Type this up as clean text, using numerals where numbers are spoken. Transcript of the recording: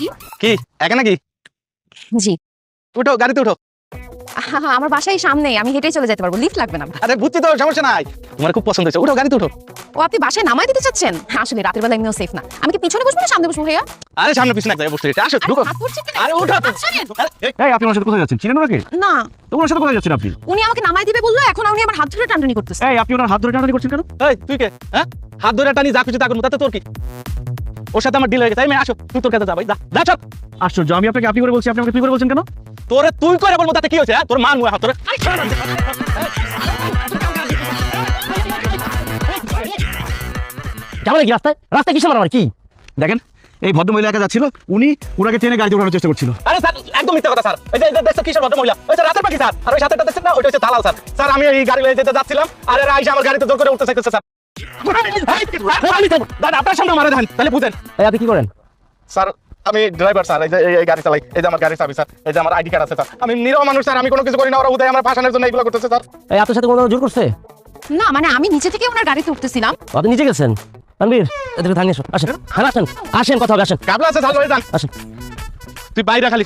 জি কি একা নাকি? জি উঠো, গাড়িতে উঠো। আমার বাসায় সামনেই, আমি হেঁটেই চলে যেতে পারবো, লিফট লাগবে না। আরে বুঝছি তো, সমস্যা নাই। তোমার খুব পছন্দ হয়েছে, উঠো, গাড়িতে উঠো। ও আপনি বাসায় নামাই দিতে চাচ্ছেন? আসলে রাতের বেলা এমনিও সেফ না। আমি কি পিছনে বসবো না সামনে বসবো ভাইয়া? আরে সামনে পিছনে এক জায়গায় বসতে আসো, ঢুকো। হাত ধরছে কেন? আরে উঠো। আচ্ছা, নেন। এই আপনি ওনার সাথে কোথায় যাচ্ছেন? চিনেন ওনাকে? না, তো ওনার সাথে কোথায় যাচ্ছেন আপনি? উনি আমাকে নামাই দিবে বললো, এখন উনি আমার হাত ধরে টানটানি করতেছে। এই আপনি ওনার হাত ধরে টানাটানি করছেন কেন? এই তুই কে? হ্যাঁ, হাত ধরে টানি যা কিছু তা করবো, তাতে তোর কি? ওর সাথে আমার ডিল হয়ে গেছে। এই মেয়ে আসো, তুই তোর কাছে যা ভাই, যা যা চল। আশ্চর্য, আমি আপনাকে আপনি করে বলছি, আপনি আমাকে তুই করে বলছেন কেন? তোরে তুই করে বলবো তাতে কি হয়েছে? তোর মান মুয়া হাত তোরে। যাবো নাকি রাস্তায়? রাস্তায় কিসে মারামারি কি? দেখেন, এই ভদ্রমহিলা একা যাচ্ছিল, উনি ওনাকে টেনে গাড়িতে ওঠানোর চেষ্টা করছিল। আরে স্যার, একদম মিথ্যা কথা স্যার। এই যে দেখছো কিসের ভদ্র মহিলা? ওই স্যার রাতের পাখি স্যার। আর ওই সাথেটা দেখছেন না, ওইটা হচ্ছে দালাল স্যার। স্যার আমি এই গাড়ি লয়ে যেতে যাচ্ছিলাম, আর এরা আইসা আমার গাড়িতে জোর করে উঠতে চাইতেছে স্যার। দাদা আপনার সামনে মারা দেন, তাহলে বুঝেন। এই আপনি কি করেন? স্যার আমি ড্রাইভার স্যার, এই গাড়ি চালাই, এই যে আমার গাড়ি চাবি স্যার, এই যে আমার আইডি কার্ড আছে স্যার। আমি নিরীহ মানুষ স্যার, আমি কোনো কিছু করি না, ওরা উদয় আমার ফাঁসানোর জন্য এগুলো করতেছে স্যার। এই আপনার সাথে কোনো জোর করছে? না মানে আমি নিচে থেকে ওনার গাড়িতে উঠতেছিলাম। আপনি নিচে গেছেন? তানভীর, এদিকে থানিয়ে এসো, আসেন। হ্যাঁ আসেন, আসেন, কথা হবে, আসেন, কাবলা আছে স্যার, যান। আসেন। তুই বাইরে খালি